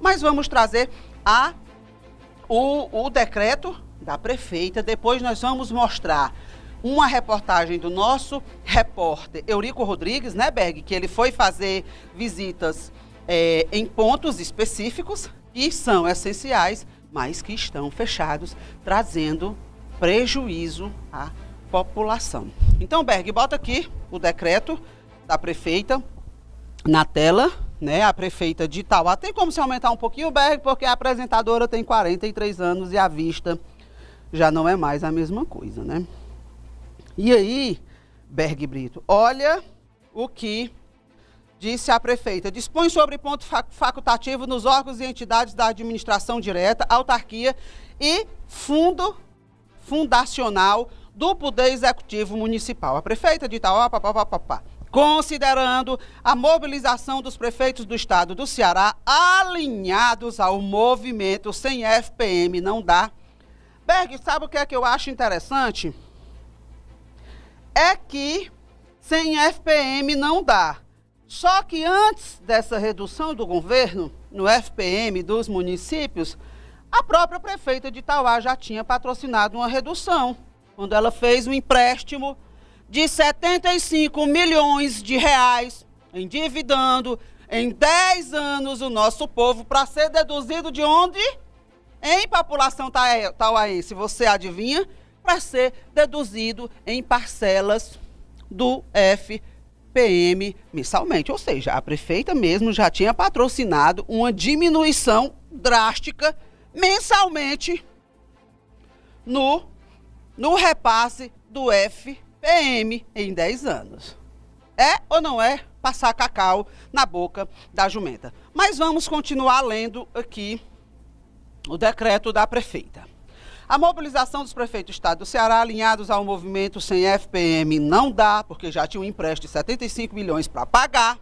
Mas vamos trazer o decreto da prefeita. Depois nós vamos mostrar uma reportagem do nosso repórter Eurico Rodrigues, né, Berg? Que ele foi fazer visitas em pontos específicos que são essenciais, mas que estão fechados, trazendo prejuízo à população. Então, Berg, bota aqui o decreto da prefeita na tela, né? A prefeita de Itauá. Tem como se aumentar um pouquinho, Berg, porque a apresentadora tem 43 anos e a vista já não é mais a mesma coisa, né? E aí, Berg Brito, olha o que disse a prefeita. Dispõe sobre ponto facultativo nos órgãos e entidades da administração direta, autarquia e fundo fundacional do Poder Executivo Municipal. A prefeita de Itauá, considerando a mobilização dos prefeitos do estado do Ceará alinhados ao movimento sem FPM não dá. Berg, sabe o que é que eu acho interessante? É que sem FPM não dá. Só que antes dessa redução do governo no FPM dos municípios, a própria prefeita de Itauá já tinha patrocinado uma redução, quando ela fez um empréstimo de 75 milhões de reais, endividando em 10 anos o nosso povo para ser deduzido de onde? Em população tauaense, você adivinha? Para ser deduzido em parcelas do FPM mensalmente. Ou seja, a prefeita mesmo já tinha patrocinado uma diminuição drástica mensalmente no repasse do FPM em 10 anos. É ou não é passar cacau na boca da jumenta? Mas vamos continuar lendo aqui o decreto da prefeita. A mobilização dos prefeitos do estado do Ceará alinhados ao movimento sem FPM não dá, porque já tinha um empréstimo de 75 milhões para pagar,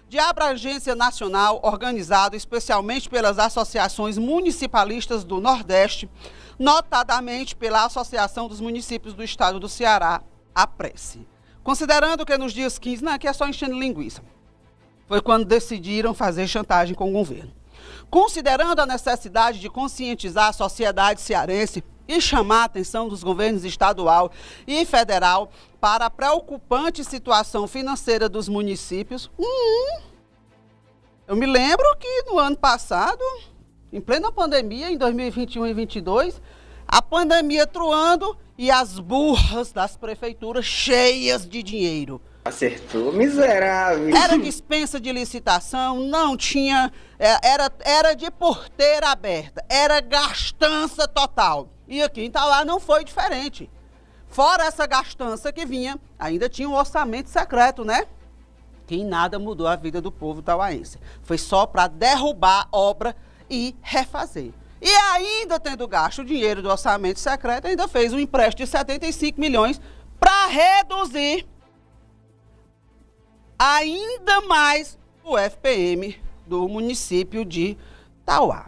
de abrangência nacional organizado especialmente pelas associações municipalistas do Nordeste, notadamente pela Associação dos Municípios do Estado do Ceará, a Prece. Considerando que nos dias 15, não, aqui é só enchendo linguiça, foi quando decidiram fazer chantagem com o governo. Considerando a necessidade de conscientizar a sociedade cearense e chamar a atenção dos governos estadual e federal para a preocupante situação financeira dos municípios. Eu me lembro que no ano passado, em plena pandemia, em 2021 e 2022, a pandemia truando e as burras das prefeituras cheias de dinheiro. Acertou, miserável. Era dispensa de licitação, não tinha, era de porteira aberta, era gastança total. E aqui em Itauá não foi diferente. Fora essa gastança que vinha, ainda tinha um orçamento secreto, né? Que em nada mudou a vida do povo tauaense. Foi só para derrubar obra e refazer. E ainda tendo gasto o dinheiro do orçamento secreto, ainda fez um empréstimo de 75 milhões para reduzir ainda mais o FPM do município de Itauá.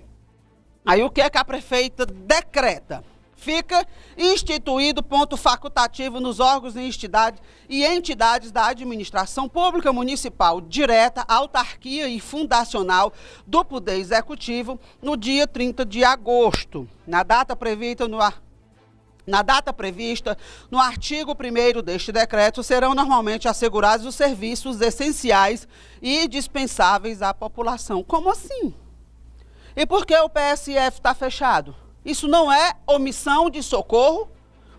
Aí o que é que a prefeita decreta? Fica instituído ponto facultativo nos órgãos e entidades da administração pública municipal direta, autarquia e fundacional do Poder Executivo no dia 30 de agosto, na data prevista no artigo 1º deste decreto, serão normalmente assegurados os serviços essenciais e dispensáveis à população. Como assim? E por que o PSF está fechado? Isso não é omissão de socorro?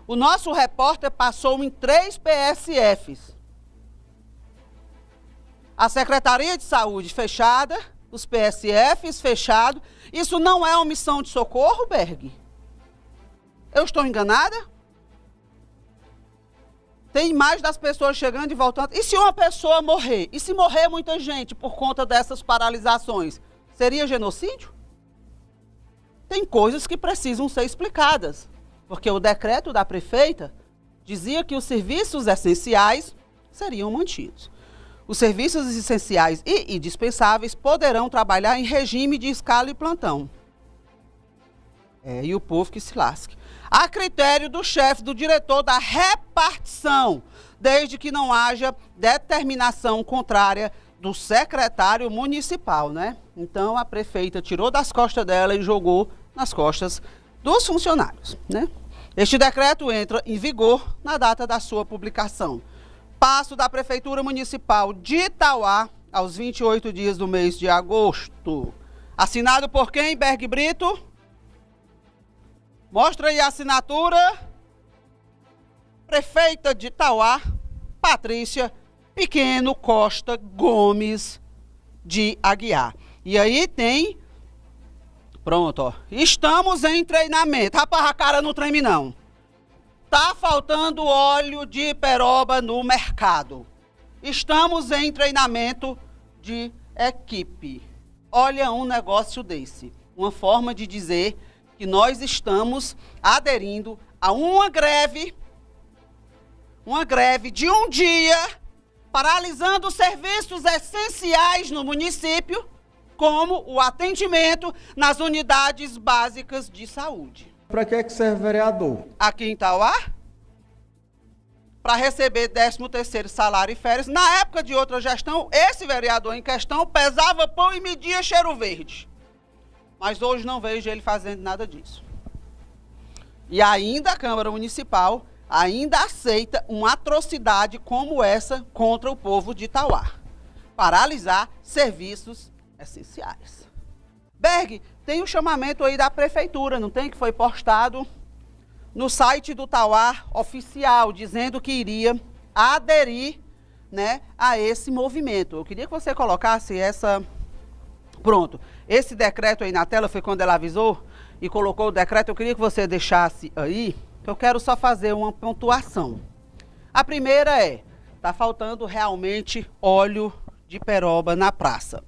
O nosso repórter passou em 3 PSFs. A Secretaria de Saúde fechada, os PSFs fechados. Isso não é omissão de socorro, Berg? Eu estou enganada? Tem imagens das pessoas chegando e voltando. E se uma pessoa morrer? E se morrer muita gente por conta dessas paralisações? Seria genocídio? Tem coisas que precisam ser explicadas. Porque o decreto da prefeita dizia que os serviços essenciais seriam mantidos. Os serviços essenciais e indispensáveis poderão trabalhar em regime de escala e plantão. E o povo que se lasque. A critério do chefe, do diretor da repartição, desde que não haja determinação contrária do secretário municipal, né? Então, a prefeita tirou das costas dela e jogou nas costas dos funcionários, né? Este decreto entra em vigor na data da sua publicação. Passo da Prefeitura Municipal de Itauá aos 28 dias do mês de agosto. Assinado por quem, Berg Brito? Mostra aí a assinatura. Prefeita de Itauá, Patrícia Pequeno Costa Gomes de Aguiar. E aí tem... Pronto, ó. Estamos em treinamento. Rapaz, a cara não treme, não. Tá faltando óleo de peroba no mercado. Estamos em treinamento de equipe. Olha um negócio desse. Uma forma de dizer que nós estamos aderindo a uma greve de um dia, paralisando os serviços essenciais no município, como o atendimento nas unidades básicas de saúde. Para que serve vereador? Aqui em Itauá, para receber 13º salário e férias. Na época de outra gestão, esse vereador em questão pesava pão e media cheiro verde. Mas hoje não vejo ele fazendo nada disso. E ainda a Câmara Municipal ainda aceita uma atrocidade como essa contra o povo de Itauá. Paralisar serviços essenciais. Berg, tem um chamamento aí da prefeitura, não tem? Que foi postado no site do Itauá oficial, dizendo que iria aderir, né, a esse movimento. Eu queria que você colocasse essa... Pronto, esse decreto aí na tela foi quando ela avisou e colocou o decreto. Eu queria que você deixasse aí, que eu quero só fazer uma pontuação. A primeira é, tá faltando realmente óleo de peroba na praça.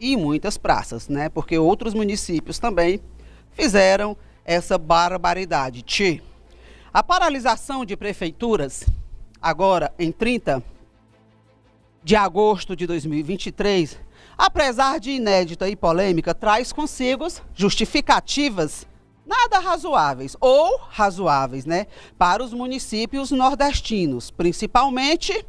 E muitas praças, né? Porque outros municípios também fizeram essa barbaridade. A paralisação de prefeituras, agora em 30 de agosto de 2023, apesar de inédita e polêmica, traz consigo justificativas nada razoáveis, ou razoáveis, né? Para os municípios nordestinos, principalmente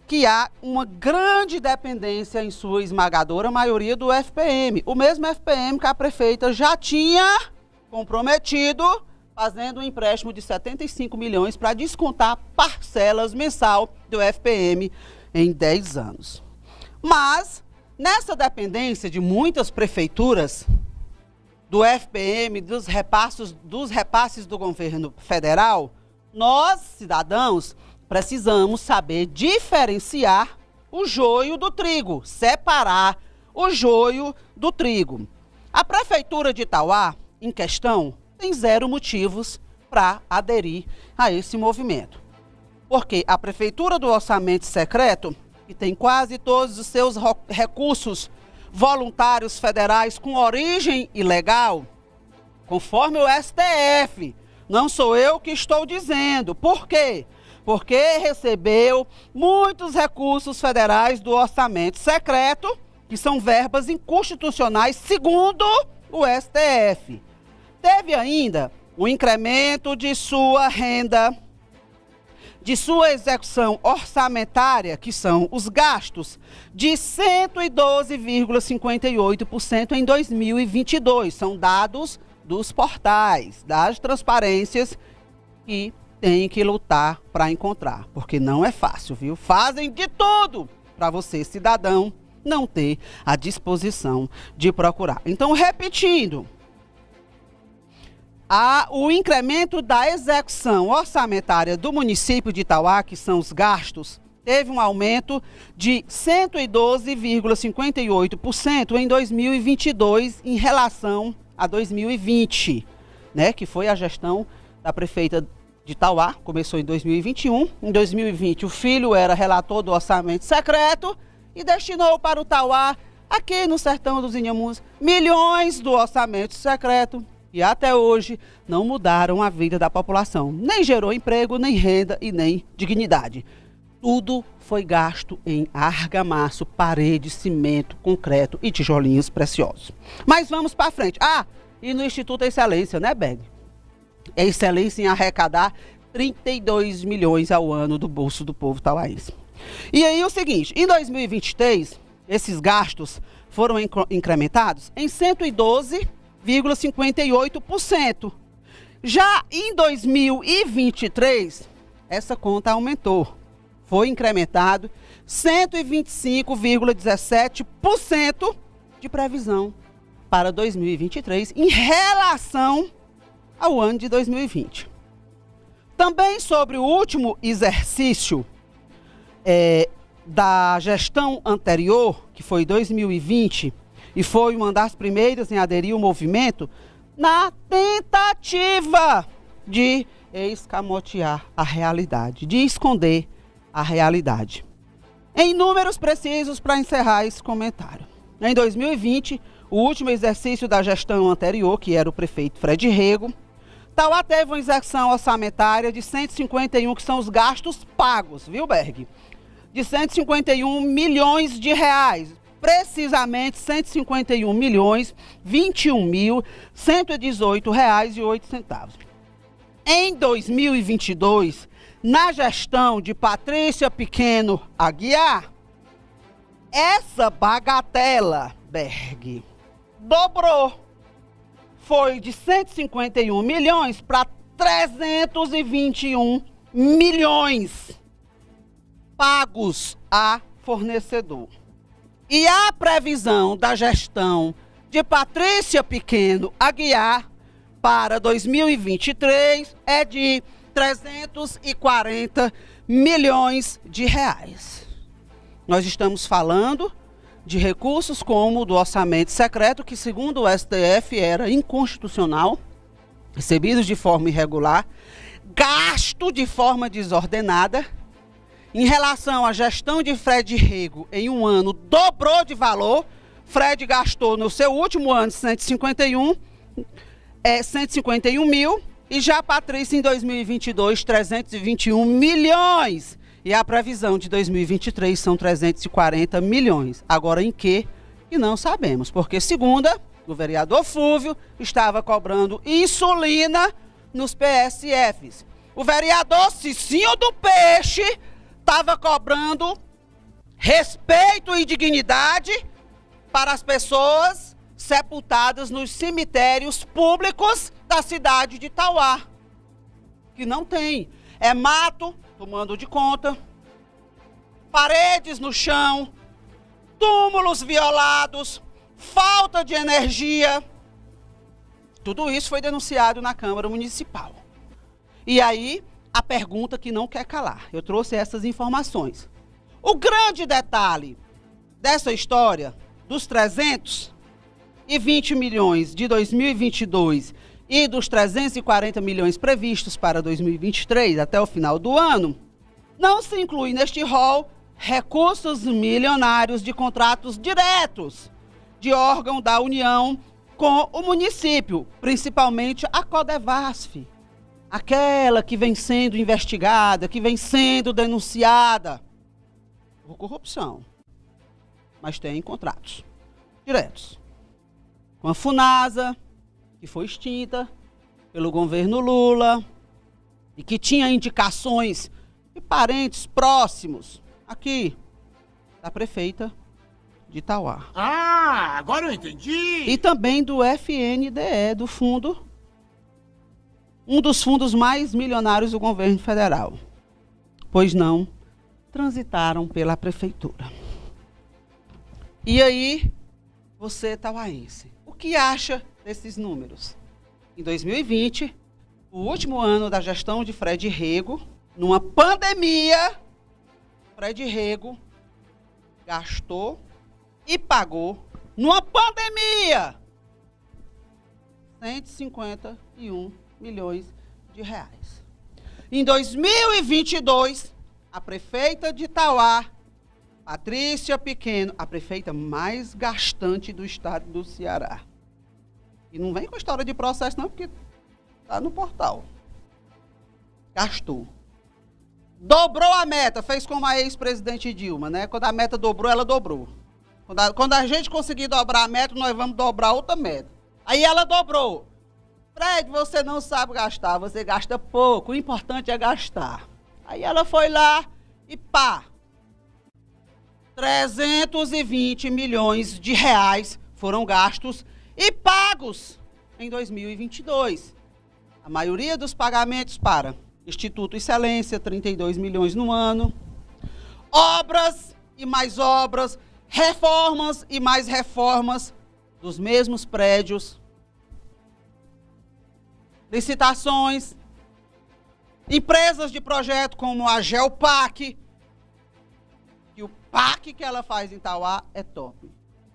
que há uma grande dependência em sua esmagadora maioria do FPM. O mesmo FPM que a prefeita já tinha comprometido, fazendo um empréstimo de 75 milhões para descontar parcelas mensal do FPM em 10 anos. Mas, nessa dependência de muitas prefeituras, do FPM, dos repasses do governo federal, nós, cidadãos, precisamos saber diferenciar o joio do trigo, separar o joio do trigo. A Prefeitura de Itauá, em questão, tem zero motivos para aderir a esse movimento. Porque a Prefeitura do Orçamento Secreto, que tem quase todos os seus recursos voluntários federais com origem ilegal, conforme o STF, não sou eu que estou dizendo. Por quê? Porque recebeu muitos recursos federais do orçamento secreto, que são verbas inconstitucionais, segundo o STF. Teve ainda o incremento de sua renda, de sua execução orçamentária, que são os gastos, de 112,58% em 2022. São dados dos portais, das transparências que tem que lutar para encontrar, porque não é fácil, viu? Fazem de tudo para você, cidadão, não ter a disposição de procurar. Então, repetindo, o incremento da execução orçamentária do município de Itauá, que são os gastos, teve um aumento de 112,58% em 2022 em relação a 2020, né? Que foi a gestão da prefeita de Itauá, começou em 2021. Em 2020, o filho era relator do orçamento secreto e destinou para o Itauá, aqui no sertão dos Inhamuns, milhões do orçamento secreto. E até hoje não mudaram a vida da população. Nem gerou emprego, nem renda e nem dignidade. Tudo foi gasto em argamassa, parede, cimento, concreto e tijolinhos preciosos. Mas vamos para frente. E no Instituto Excelência, né, Berg? É excelência em arrecadar 32 milhões ao ano do bolso do povo itauaense. E aí o seguinte, em 2023, esses gastos foram incrementados em 112,58%. Já em 2023, essa conta aumentou. Foi incrementado 125,17% de previsão para 2023 em relação ao ano de 2020. Também sobre o último exercício da gestão anterior, que foi 2020, e foi uma das primeiras em aderir ao movimento, na tentativa de escamotear a realidade, de esconder a realidade. Em números precisos para encerrar esse comentário. Em 2020, o último exercício da gestão anterior, que era o prefeito Fred Rego, Tauá teve uma execução orçamentária de 151, que são os gastos pagos, viu, Berg? De 151 milhões de reais. Precisamente 151 milhões, 21.118 reais e 8 centavos. Em 2022, na gestão de Patrícia Pequeno Aguiar, essa bagatela, Berg, dobrou. Foi de 151 milhões para 321 milhões pagos a fornecedor. E a previsão da gestão de Patrícia Pequeno Aguiar para 2023 é de 340 milhões de reais. Nós estamos falando de recursos como o do orçamento secreto, que segundo o STF era inconstitucional, recebidos de forma irregular, gasto de forma desordenada. Em relação à gestão de Fred Rego, em um ano dobrou de valor. Fred gastou no seu último ano 151 mil, e já a Patrícia em 2022 321 milhões. E a previsão de 2023 são 340 milhões. Agora em quê? E não sabemos, porque segunda, o vereador Fúvio estava cobrando insulina nos PSFs. O vereador Cicinho do Peixe estava cobrando respeito e dignidade para as pessoas sepultadas nos cemitérios públicos da cidade de Tauá, que não tem. É mato tomando de conta, paredes no chão, túmulos violados, falta de energia. Tudo isso foi denunciado na Câmara Municipal. E aí, a pergunta que não quer calar. Eu trouxe essas informações. O grande detalhe dessa história, dos 320 milhões de 2022 e dos 340 milhões previstos para 2023, até o final do ano, não se inclui neste rol recursos milionários de contratos diretos de órgão da União com o município, principalmente a Codevasf, aquela que vem sendo investigada, que vem sendo denunciada por corrupção, mas tem contratos diretos com a Funasa, que foi extinta pelo governo Lula e que tinha indicações de parentes próximos aqui da prefeita de Tauá. Ah, agora eu entendi! E também do FNDE, do fundo, um dos fundos mais milionários do governo federal, pois não transitaram pela prefeitura. E aí, você tauaense, o que acha desses números? Em 2020, o último ano da gestão de Fred Rego, numa pandemia, Fred Rego gastou e pagou, numa pandemia, 151 milhões de reais. Em 2022, a prefeita de Tauá, Patrícia Pequeno, a prefeita mais gastante do estado do Ceará. E não vem com história de processo não, porque está no portal. Gastou. Dobrou a meta, fez como a ex-presidente Dilma, né? Quando a meta dobrou, ela dobrou. Quando a gente conseguir dobrar a meta, nós vamos dobrar outra meta. Aí ela dobrou. Fred, você não sabe gastar, você gasta pouco, o importante é gastar. Aí ela foi lá e pá, 320 milhões de reais foram gastos e pagos em 2022. A maioria dos pagamentos para Instituto Excelência, 32 milhões no ano, obras e mais obras, reformas e mais reformas dos mesmos prédios, licitações, empresas de projeto como a Geopac, que o PAC que ela faz em Tauá é top.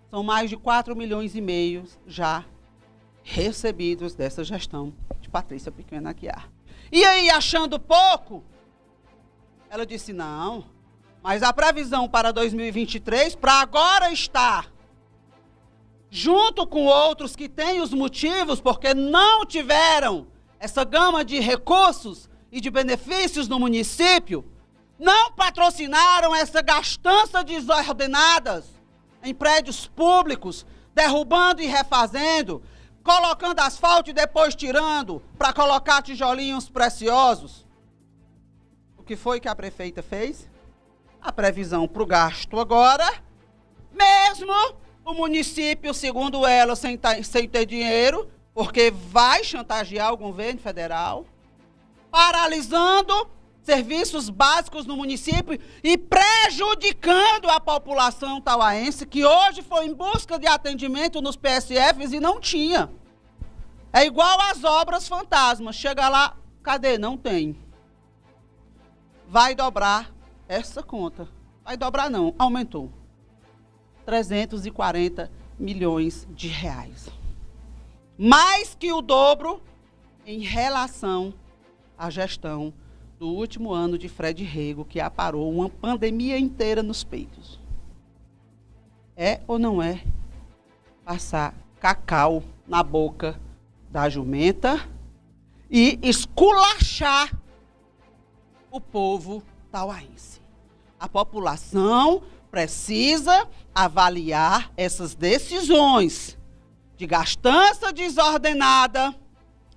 São mais de 4 milhões e meio já recebidos dessa gestão de Patrícia Pequena Aguiar. E aí, achando pouco, ela disse, não, mas a previsão para 2023, para agora estar junto com outros que têm os motivos, porque não tiveram essa gama de recursos e de benefícios no município, não patrocinaram essa gastança desordenadas em prédios públicos, derrubando e refazendo, colocando asfalto e depois tirando para colocar tijolinhos preciosos. O que foi que a prefeita fez? A previsão para o gasto agora, mesmo o município, segundo ela, sem ter dinheiro, porque vai chantagear o governo federal, paralisando serviços básicos no município e prejudicando a população tauaense, que hoje foi em busca de atendimento nos PSFs e não tinha. É igual às obras fantasmas. Chega lá, cadê? Não tem. Vai dobrar essa conta. Vai dobrar não, aumentou. 340 milhões de reais. Mais que o dobro em relação à gestão do último ano de Fred Rego, que aparou uma pandemia inteira nos peitos. É ou não é passar cacau na boca da jumenta e esculachar o povo tauaense? A população precisa avaliar essas decisões de gastança desordenada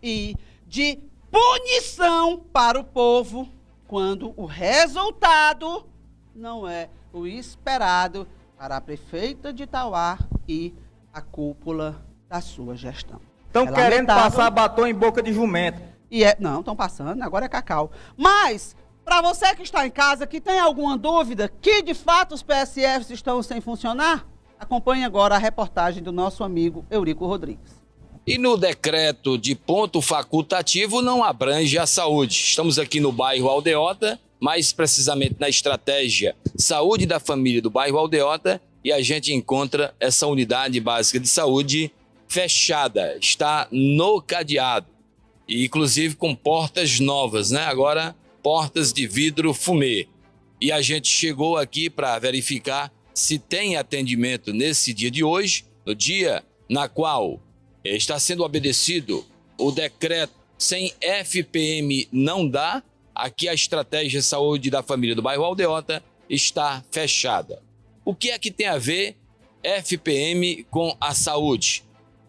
e de punição para o povo quando o resultado não é o esperado para a prefeita de Tauá e a cúpula da sua gestão. Estão querendo passar batom em boca de jumento. Não, estão passando, agora é cacau. Mas, para você que está em casa, que tem alguma dúvida que de fato os PSFs estão sem funcionar, acompanhe agora a reportagem do nosso amigo Eurico Rodrigues. E no decreto de ponto facultativo não abrange a saúde. Estamos aqui no bairro Aldeota, mais precisamente na estratégia Saúde da Família do bairro Aldeota, e a gente encontra essa unidade básica de saúde fechada, está no cadeado, e inclusive com portas novas, né? Agora, portas de vidro fumê. E a gente chegou aqui para verificar se tem atendimento nesse dia de hoje, no dia na qual está sendo obedecido o decreto sem FPM não dá. Aqui a estratégia Saúde da Família do bairro Aldeota está fechada. O que é que tem a ver FPM com a saúde?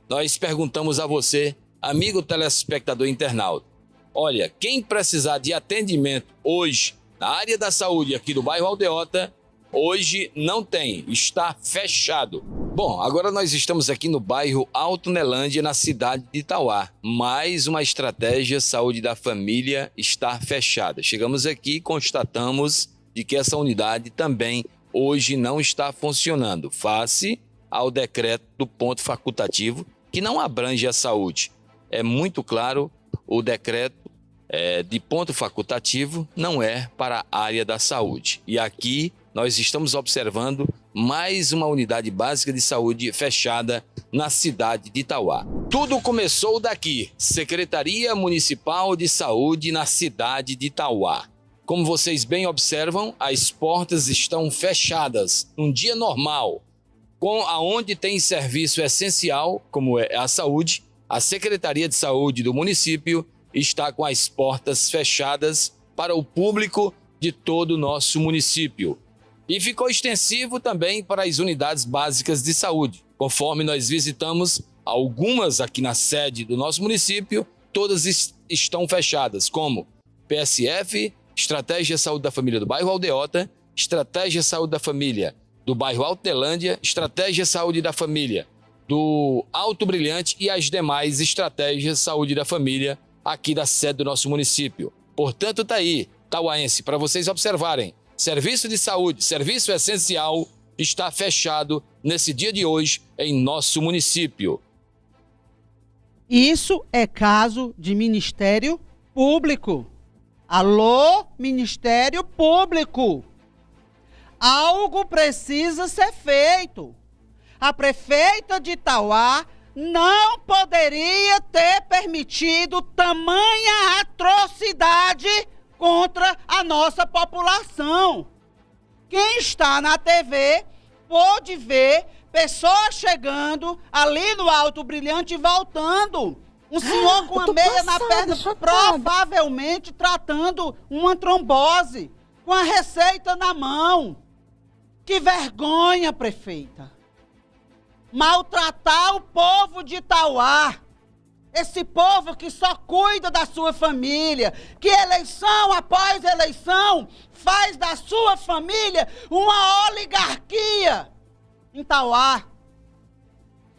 Nós perguntamos a você, amigo telespectador internauta. Olha, quem precisar de atendimento hoje na área da saúde aqui do bairro Aldeota, hoje não tem, está fechado. Bom, agora nós estamos aqui no bairro Alto Nelândia, na cidade de Tauá. Mais uma estratégia Saúde da Família está fechada. Chegamos aqui e constatamos de que essa unidade também hoje não está funcionando, face ao decreto do ponto facultativo, que não abrange a saúde. É muito claro, o decreto de ponto facultativo não é para a área da saúde. E aqui nós estamos observando mais uma unidade básica de saúde fechada na cidade de Tauá. Tudo começou daqui, Secretaria Municipal de Saúde na cidade de Tauá. Como vocês bem observam, as portas estão fechadas num dia normal, aonde tem serviço essencial, como é a saúde. A Secretaria de Saúde do município está com as portas fechadas para o público de todo o nosso município. E ficou extensivo também para as unidades básicas de saúde. Conforme nós visitamos algumas aqui na sede do nosso município, todas estão fechadas, como PSF, Estratégia Saúde da Família do bairro Aldeota, Estratégia Saúde da Família do bairro Altelândia, Estratégia Saúde da Família, do Alto Brilhante e as demais estratégias Saúde da Família aqui da sede do nosso município. Portanto, tá aí, tauaense, para vocês observarem. Serviço de saúde, serviço essencial, está fechado nesse dia de hoje em nosso município. Isso é caso de Ministério Público. Alô, Ministério Público. Algo precisa ser feito. A prefeita de Itauá não poderia ter permitido tamanha atrocidade contra a nossa população. Quem está na TV pôde ver pessoas chegando ali no Alto Brilhante e voltando. Um senhor com a meia na perna, provavelmente tratando uma trombose, com a receita na mão. Que vergonha, prefeita. Maltratar o povo de Itauá. Esse povo que só cuida da sua família, que eleição após eleição faz da sua família uma oligarquia em Itauá.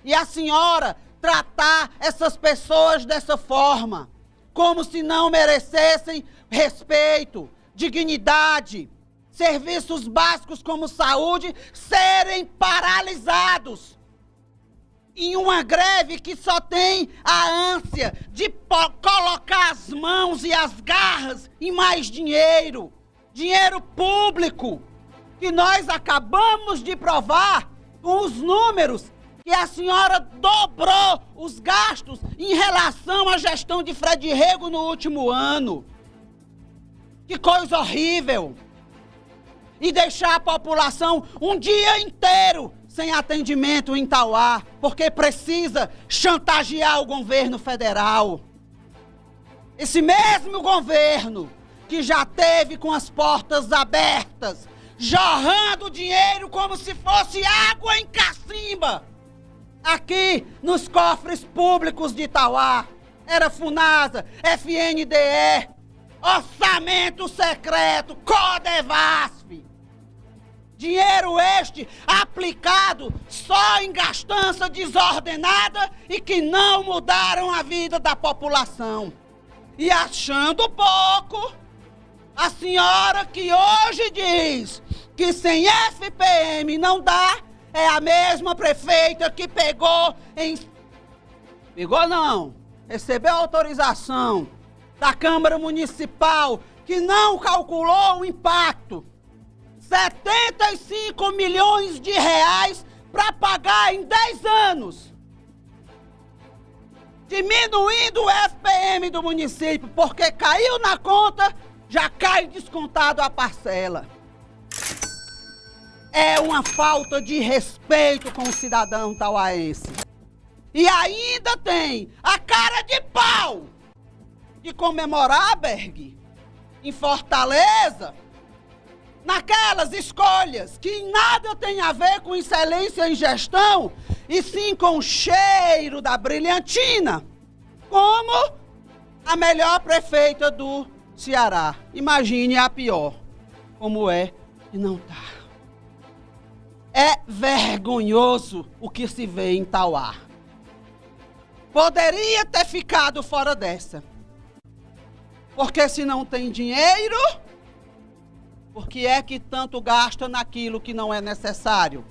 E a senhora tratar essas pessoas dessa forma, como se não merecessem respeito, dignidade, serviços básicos como saúde serem paralisados em uma greve que só tem a ânsia de colocar as mãos e as garras em mais dinheiro, dinheiro público, que nós acabamos de provar com os números que a senhora dobrou os gastos em relação à gestão de Fred Rego no último ano. Que coisa horrível! E deixar a população um dia inteiro sem atendimento em Itauá, porque precisa chantagear o governo federal. Esse mesmo governo que já teve com as portas abertas, jorrando dinheiro como se fosse água em cacimba, aqui nos cofres públicos de Itauá. Era Funasa, FNDE, orçamento secreto, Codevasf. Dinheiro este aplicado só em gastança desordenada e que não mudaram a vida da população. E achando pouco, a senhora que hoje diz que sem FPM não dá, é a mesma prefeita que recebeu autorização da Câmara Municipal, que não calculou o impacto. 75 milhões de reais para pagar em 10 anos. Diminuindo o FPM do município, porque caiu na conta, já cai descontado a parcela. É uma falta de respeito com o cidadão tauaense. E ainda tem a cara de pau de comemorar, Berg, em Fortaleza, naquelas escolhas que nada tem a ver com excelência em gestão, e sim com o cheiro da brilhantina, como a melhor prefeita do Ceará. Imagine a pior, como é e não tá. É vergonhoso o que se vê em Itauá. Poderia ter ficado fora dessa. Porque se não tem dinheiro, por que é que tanto gasta naquilo que não é necessário?